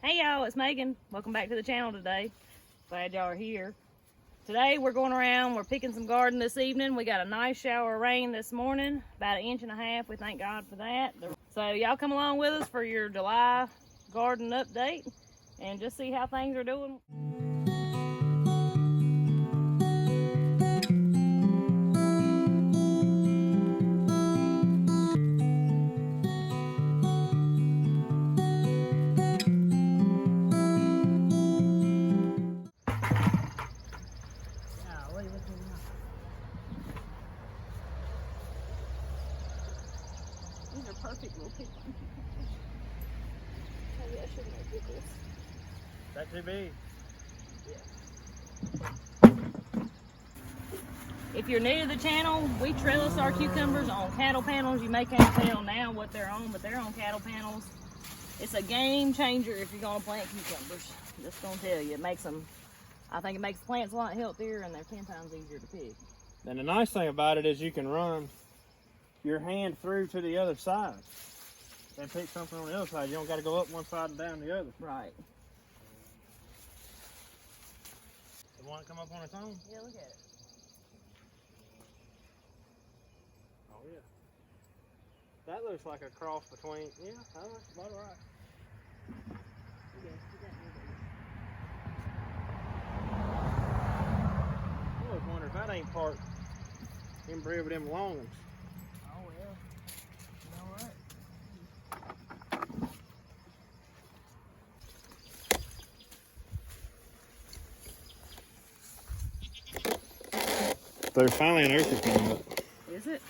Hey y'all, it's Megan. Welcome back to the channel today. Glad y'all are here. Today we're going around, we're picking some garden this evening. We got a nice shower of rain this morning, about 1.5 inches. We thank God for that. So y'all come along with us for your July garden update and just see how things are doing. These are perfect little people. Maybe I shouldn't have did this. That too big? Yeah. If you're new to the channel, we trellis our cucumbers on cattle panels. You may can't tell now what they're on, but they're on cattle panels. It's a game changer if you're gonna plant cucumbers. Just gonna tell you, it makes them, I think it makes plants a lot healthier and they're 10 times easier to pick. And the nice thing about it is you can run your hand through to the other side and pick something on the other side. You don't got to go up one side and down the other. Right. The one come up on its own? Yeah, look at it. Oh yeah. That looks like a cross between, yeah, that looks about right. I always wonder if that ain't part inbred with them long ones. Oh well. You know what? There's finally an orchard coming up. Is it?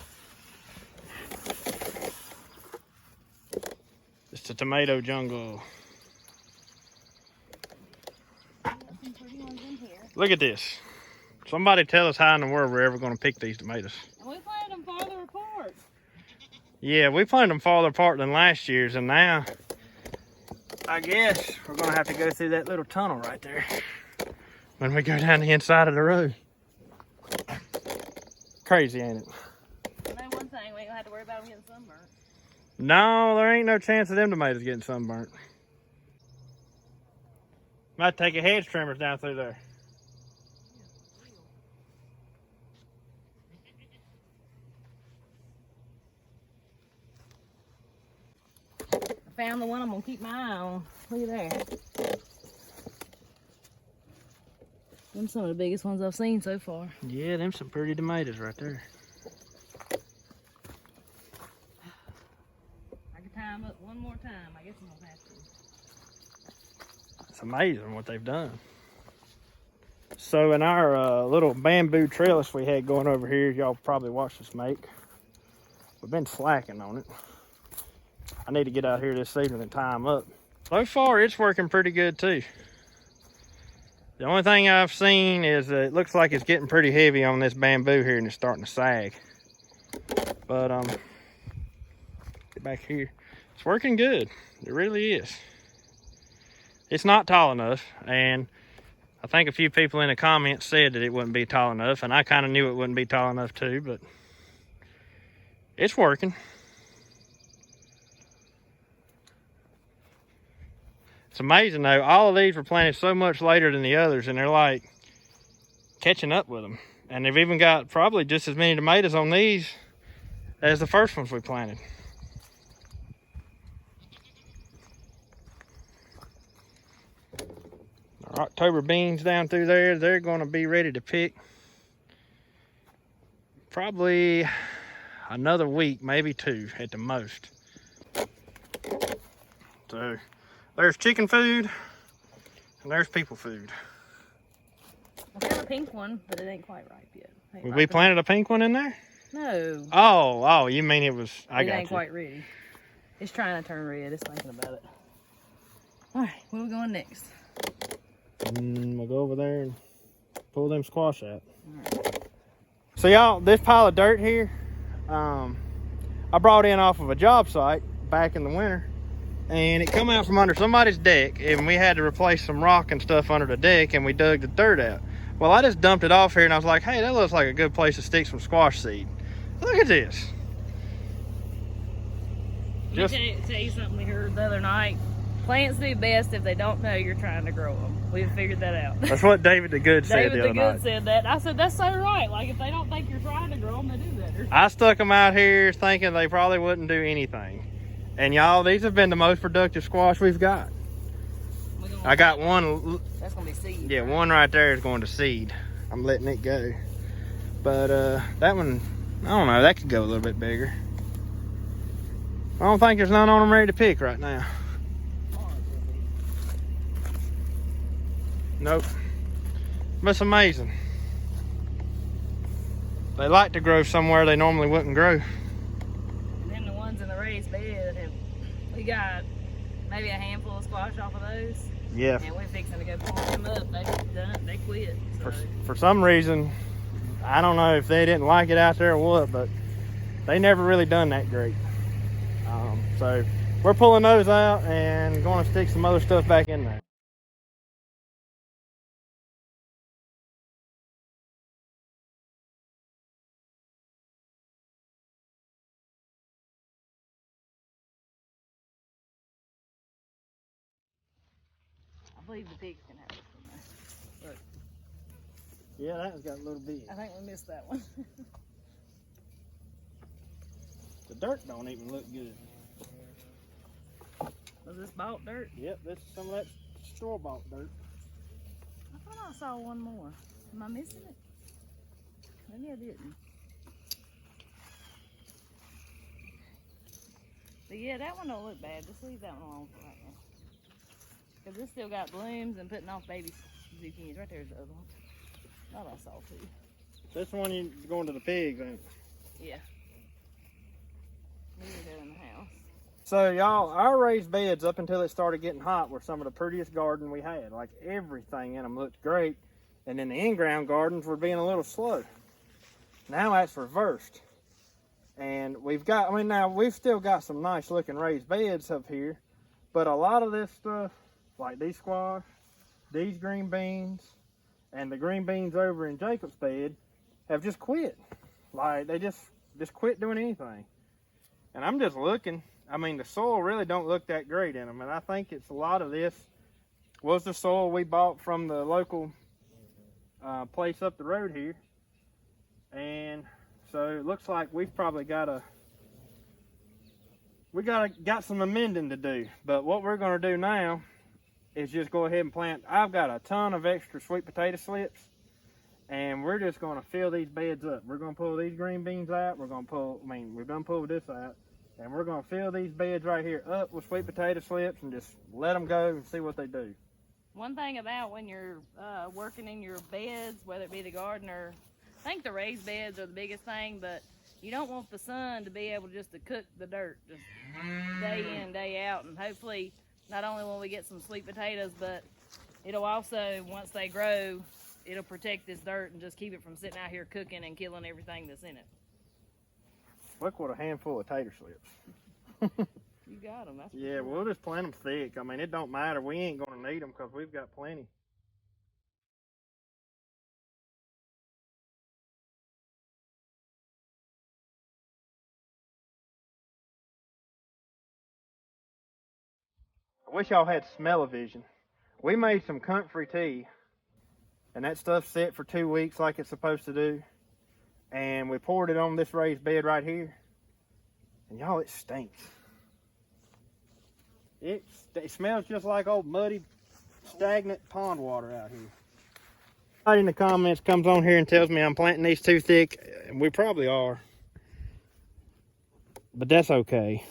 It's the tomato jungle. Some pretty ones in here. Look at this. Somebody tell us how in the world we're ever going to pick these tomatoes. And we planted them farther apart. Yeah, we planted them farther apart than last year's, and now I guess we're going to have to go through that little tunnel right there when we go down the inside of the road. Crazy, ain't it? I know one thing, we ain't gonna have to worry about them getting sunburnt. No, there ain't no chance of them tomatoes getting sunburnt. Might take a hedge trimmers down through there. I found the one I'm gonna keep my eye on. Look at there. Them some of the biggest ones I've seen so far. Yeah, them some pretty tomatoes right there. I can tie them up one more time. I guess I'm gonna have to. It's amazing what they've done. So in our little bamboo trellis we had going over here, y'all probably watched us make. We've been slacking on it. I need to get out here this evening and tie them up. So far it's working pretty good too. The only thing I've seen is it looks like it's getting pretty heavy on this bamboo here and it's starting to sag. But get back here. It's working good. It really is. It's not tall enough, and I think a few people in the comments said that it wouldn't be tall enough, and I kind of knew it wouldn't be tall enough too, but it's working. It's amazing though, all of these were planted so much later than the others, and they're like catching up with them. And they've even got probably just as many tomatoes on these as the first ones we planted. Our October beans down through there, they're going to be ready to pick probably another week, maybe 2 at the most. So there's chicken food and there's people food. I found a pink one, but it ain't quite ripe yet. We planted a pink one in there? No. Oh, you mean it was, I got you. It ain't quite ready. It's trying to turn red. It's thinking about it. All right, where we going next? We'll go over there and pull them squash out. Right. So y'all, this pile of dirt here, I brought in off of a job site back in the winter. And it come out from under somebody's deck, and we had to replace some rock and stuff under the deck, and we dug the dirt out. Well, I just dumped it off here, and I was like, hey, that looks like a good place to stick some squash seed. Look at this. Let me tell you something we heard the other night. Plants do best if they don't know you're trying to grow them. We've figured that out. That's what David the Good said David the the other Good night. said that. I said, that's so right. Like, if they don't think you're trying to grow them, they do better. I stuck them out here thinking they probably wouldn't do anything. And y'all, these have been the most productive squash we've got. I got one. That's going to be seed. Yeah, one right there is going to seed. I'm letting it go. But that one, I don't know, that could go a little bit bigger. I don't think there's none on them ready to pick right now. Nope. But it's amazing. They like to grow somewhere they normally wouldn't grow. And then the ones in the raised bed, we got maybe a handful of squash off of those. Yeah. And we're fixing to go pull them up. They quit. So. For some reason, I don't know if they didn't like it out there or what, but they never really done that great. So we're pulling those out and going to stick some other stuff back in there. I believe the pigs can have it from there. Look. Yeah, that one's got a little bit. I think we missed that one. The dirt don't even look good. Was this bought dirt? Yep, this is some of that store-bought dirt. I thought I saw one more. Am I missing it? Maybe I didn't. But yeah, that one don't look bad. Just leave that one alone for right now. Because this still got blooms and putting off baby zucchinis. Right there's the other one. Thought I saw two. This one you're going to the pigs, ain't it? Yeah. Leave it in the house. So y'all, our raised beds up until it started getting hot were some of the prettiest garden we had. Like everything in them looked great. And then the in-ground gardens were being a little slow. Now that's reversed. And we've got, now we've still got some nice looking raised beds up here. But a lot of this stuff, like these squash, these green beans, and the green beans over in Jacob's bed have just quit. Like they just quit doing anything. And I'm just looking. I mean, the soil really don't look that great in them. And I think it's a lot of this was the soil we bought from the local place up the road here. And so it looks like we've probably got some amending to do. But what we're going to do now is just go ahead and plant. I've got a ton of extra sweet potato slips. And we're just going to fill these beds up. We're going to pull these green beans out. We're going to pull, we've done pulled this out. And we're going to fill these beds right here up with sweet potato slips and just let them go and see what they do. One thing about when you're working in your beds, whether it be the garden or, I think the raised beds are the biggest thing, but you don't want the sun to be able just to cook the dirt just day in, day out. And hopefully, not only will we get some sweet potatoes, but it'll also, once they grow, it'll protect this dirt and just keep it from sitting out here cooking and killing everything that's in it. Look what a handful of tater slips. You got them. That's yeah, we'll just plant them thick. I mean, it don't matter. We ain't going to need them because we've got plenty. I wish y'all had smell-o-vision. We made some comfrey tea, and that stuff set for 2 weeks like it's supposed to do. And we poured it on this raised bed right here. And y'all, it stinks. It smells just like old muddy, stagnant pond water out here. Somebody in the comments comes on here and tells me I'm planting these too thick. And we probably are. But that's okay.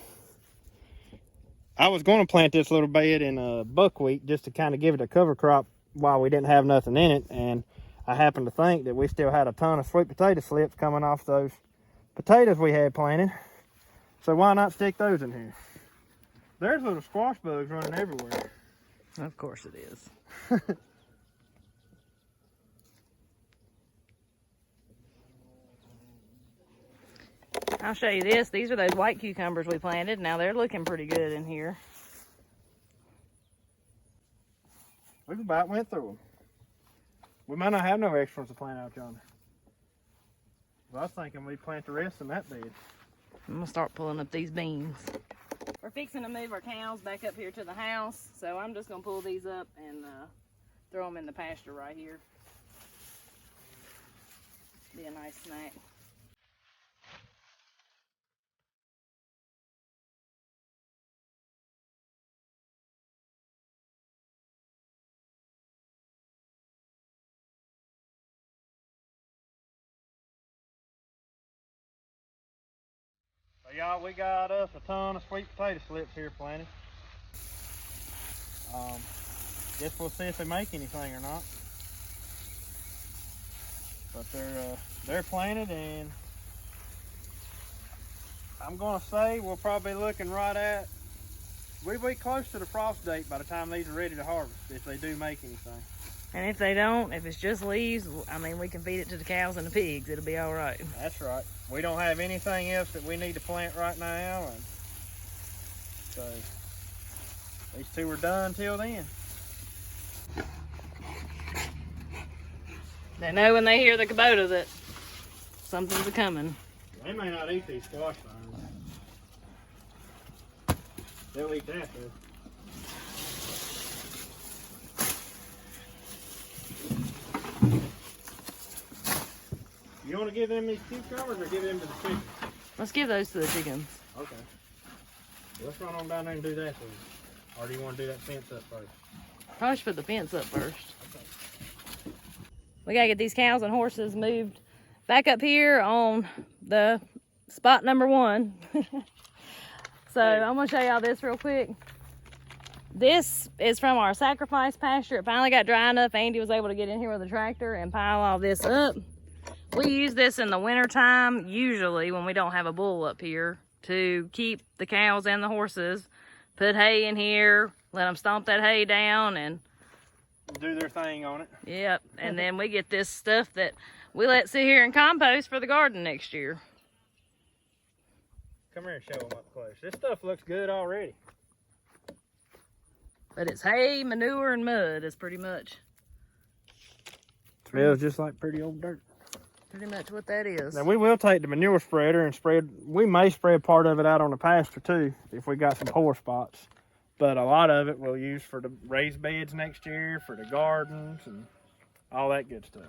I was going to plant this little bed in buckwheat just to kind of give it a cover crop while we didn't have nothing in it. And I happened to think that we still had a ton of sweet potato slips coming off those potatoes we had planted. So why not stick those in here? There's little squash bugs running everywhere. Of course it is. I'll show you this. These are those white cucumbers we planted. Now they're looking pretty good in here. We've about went through them. We might not have no extra ones to plant out yonder. But I was thinking we'd plant the rest in that bed. I'm gonna start pulling up these beans. We're fixing to move our cows back up here to the house, so I'm just gonna pull these up and throw them in the pasture right here. Be a nice snack. So y'all, we got us a ton of sweet potato slips here planted. Guess we'll see if they make anything or not. But they're planted, and I'm gonna say we'll probably be looking right at, we'll be close to the frost date by the time these are ready to harvest, if they do make anything. And if they don't, if it's just leaves, I mean, we can feed it to the cows and the pigs. It'll be all right. That's right. We don't have anything else that we need to plant right now, and so these two are done till then. They know when they hear the Kubota that something's a-coming. They may not eat these squash vines. They'll eat that though. You want to give them these cucumbers or give them to the chickens? Let's give those to the chickens. Okay. Let's run on down there and do that then. Or do you want to do that fence up first? Probably should put the fence up first. Okay. We gotta get these cows and horses moved back up here on the spot number 1. So I'm gonna show y'all this real quick. This is from our sacrifice pasture. It finally got dry enough. Andy was able to get in here with a tractor and pile all this up. We use this in the winter time, usually when we don't have a bull up here, to keep the cows and the horses. Put hay in here, let them stomp that hay down, and do their thing on it. Yep, and then we get this stuff that we let sit here and compost for the garden next year. Come here and show them up close. This stuff looks good already. But it's hay, manure, and mud is pretty much. Smells just like pretty old dirt. Pretty much what that is. Now we will take the manure spreader and we may spread part of it out on the pasture too, if we got some poor spots. But a lot of it we'll use for the raised beds next year, for the gardens, and all that good stuff.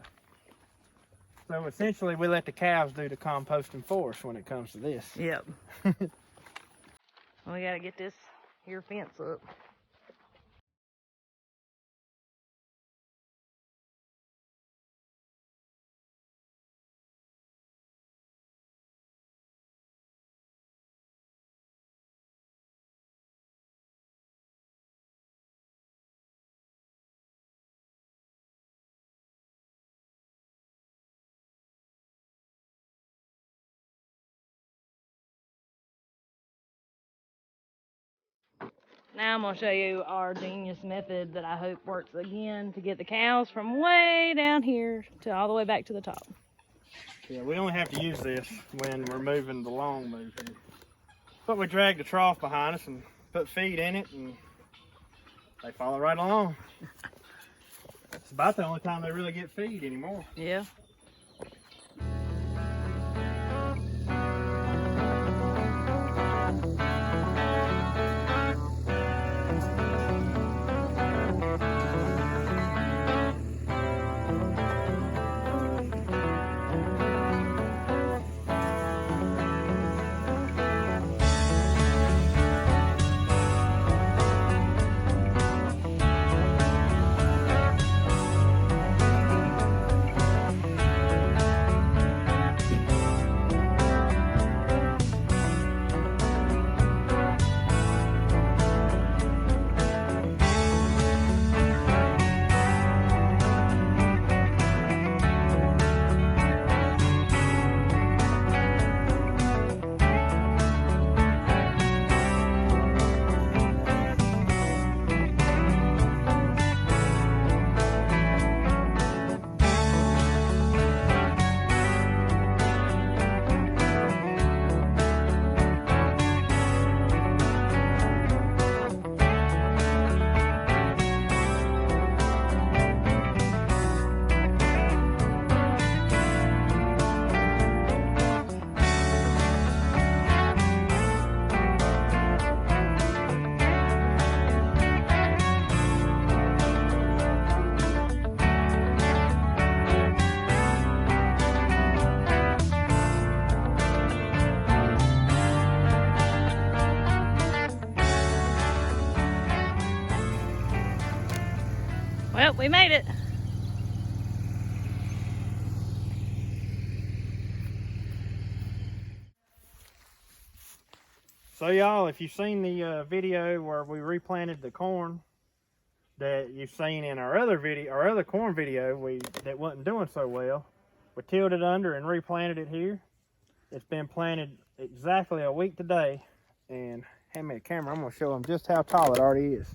So essentially we let the cows do the composting for us when it comes to this. Yep. We gotta get this here fence up. Now I'm gonna show you our genius method that I hope works again to get the cows from way down here to all the way back to the top. Yeah, we only have to use this when we're moving the long move here. But we drag the trough behind us and put feed in it, and they follow right along. It's about the only time they really get feed anymore. Yeah. Well, we made it. So y'all, if you've seen the video where we replanted the corn that you've seen in our other video, our other corn video, that wasn't doing so well, we tilled it under and replanted it here. It's been planted exactly a week today, and hand me a camera. I'm gonna show them just how tall it already is.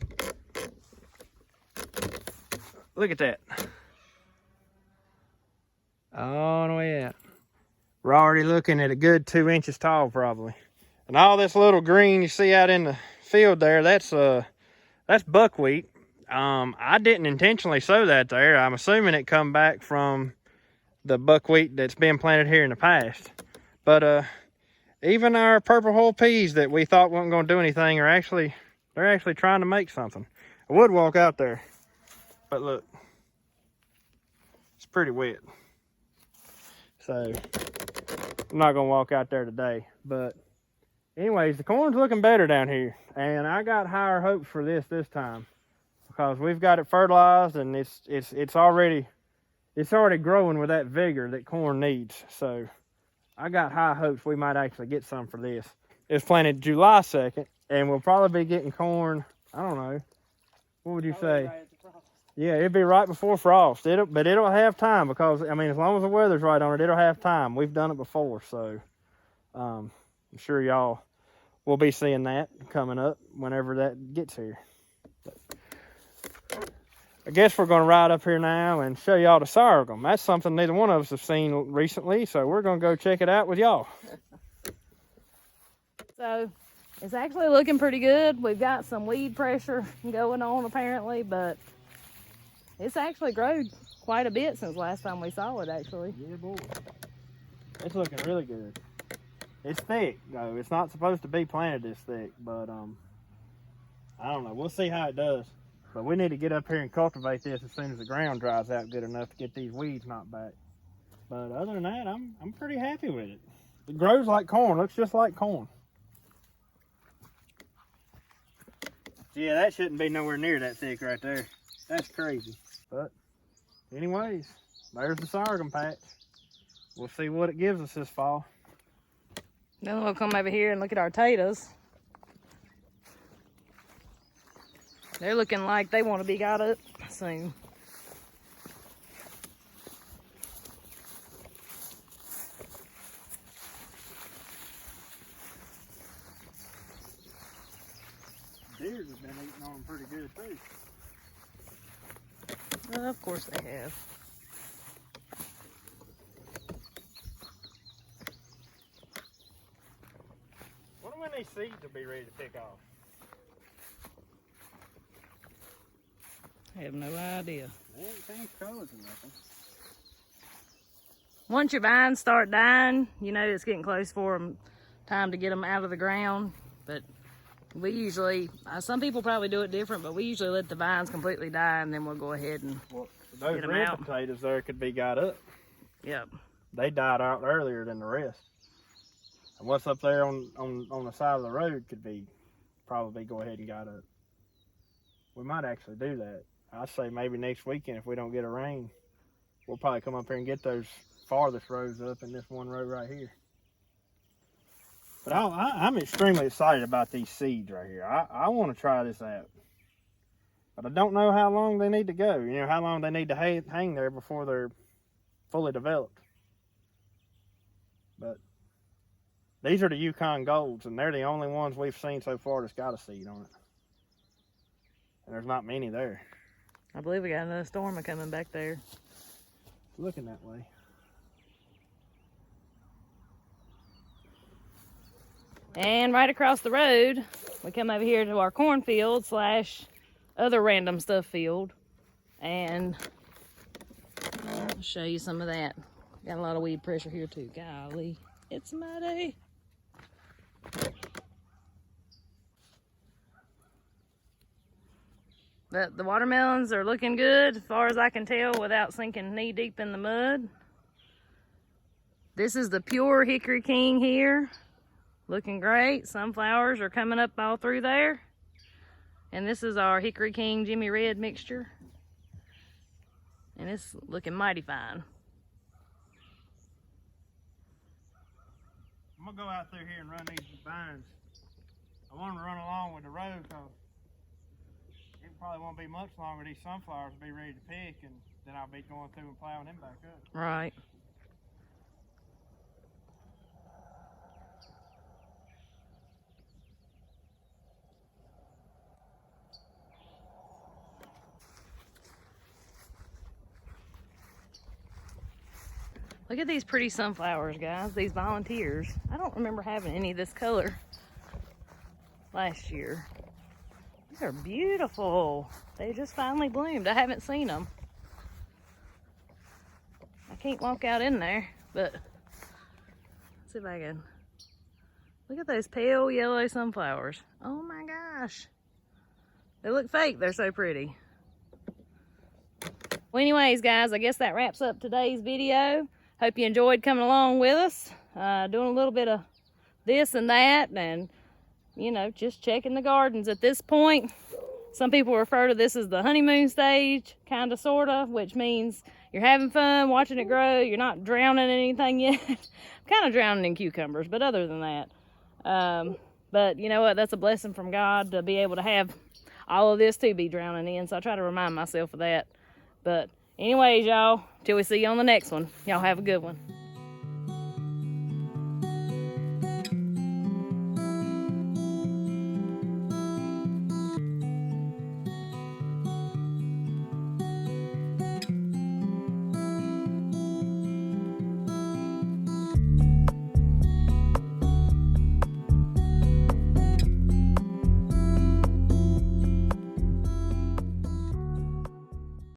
Look at that. All the way out. We're already looking at a good 2 inches tall, probably. And all this little green you see out in the field there, that's buckwheat. I didn't intentionally sow that there. I'm assuming it come back from the buckwheat that's been planted here in the past. But even our purple hull peas that we thought wasn't going to do anything they're actually trying to make something. I would walk out there, but look, it's pretty wet. So I'm not going to walk out there today. But anyways, the corn's looking better down here, and I got higher hopes for this time because we've got it fertilized, and it's already growing with that vigor that corn needs. So I got high hopes we might actually get some for this. It's planted July 2nd, and we'll probably be getting corn, I don't know, what would you say? Right, yeah, it'd be right before frost. But it'll have time because, I mean, as long as the weather's right on it, it'll have time. We've done it before, so I'm sure y'all will be seeing that coming up whenever that gets here. But I guess we're going to ride up here now and show y'all the sorghum. That's something neither one of us have seen recently, so we're going to go check it out with y'all. So it's actually looking pretty good. We've got some weed pressure going on apparently, but it's actually grown quite a bit since last time we saw it, actually. Yeah, boy. It's looking really good. It's thick, though. It's not supposed to be planted this thick, but I don't know. We'll see how it does. But we need to get up here and cultivate this as soon as the ground dries out good enough to get these weeds knocked back. But other than that, I'm pretty happy with it. It grows like corn. Looks just like corn. Yeah, that shouldn't be nowhere near that thick right there. That's crazy. But anyways, there's the sorghum patch. We'll see what it gives us this fall. Then we'll come over here and look at our potatoes. They're looking like they want to be got up soon. Deers have been eating on them pretty good too. Well, of course they have. Wonder when these seeds will be ready to pick off. I have no idea. They ain't changed colors or nothing. Once your vines start dying, you know it's getting close for them, time to get them out of the ground. But we usually, some people probably do it different, but we usually let the vines completely die and then we'll go ahead and those get them red out. potatoes there could be got up. Yep. They died out earlier than the rest. And what's up there on the side of the road could be probably go ahead and got up. We might actually do that. I say maybe next weekend if we don't get a rain, we'll probably come up here and get those farthest rows up in this one row right here. But I'm extremely excited about these seeds right here. I want to try this out. But I don't know how long they need to go. You know, how long they need to hang there before they're fully developed. But these are the Yukon Golds, and they're the only ones we've seen so far that's got a seed on it. And there's not many there. I believe we got another storm coming back there. It's looking that way. And right across the road, we come over here to our cornfield / other random stuff field. And I'll show you some of that. Got a lot of weed pressure here too. Golly, it's muddy. But the watermelons are looking good as far as I can tell without sinking knee deep in the mud. This is the pure Hickory King here. Looking great. Sunflowers are coming up all through there. And this is our Hickory King Jimmy Red mixture. And it's looking mighty fine. I'm gonna go out through here and run these vines. I want them to run along with the road because it probably won't be much longer. These sunflowers will be ready to pick, and then I'll be going through and plowing them back up. Right. Look at these pretty sunflowers, guys. These volunteers. I don't remember having any of this color last year. These are beautiful. They just finally bloomed. I haven't seen them. I can't walk out in there, but let's see if I can. Look at those pale yellow sunflowers. Oh my gosh. They look fake. They're so pretty. Well, anyways, guys, I guess that wraps up today's video. Hope you enjoyed coming along with us, doing a little bit of this and that, and, you know, just checking the gardens. At this point, some people refer to this as the honeymoon stage, kind of, sort of, which means you're having fun watching it grow. You're not drowning in anything yet. I'm kind of drowning in cucumbers, but other than that. But you know what? That's a blessing from God to be able to have all of this to be drowning in, so I try to remind myself of that. But anyways, y'all, till we see you on the next one, y'all have a good one.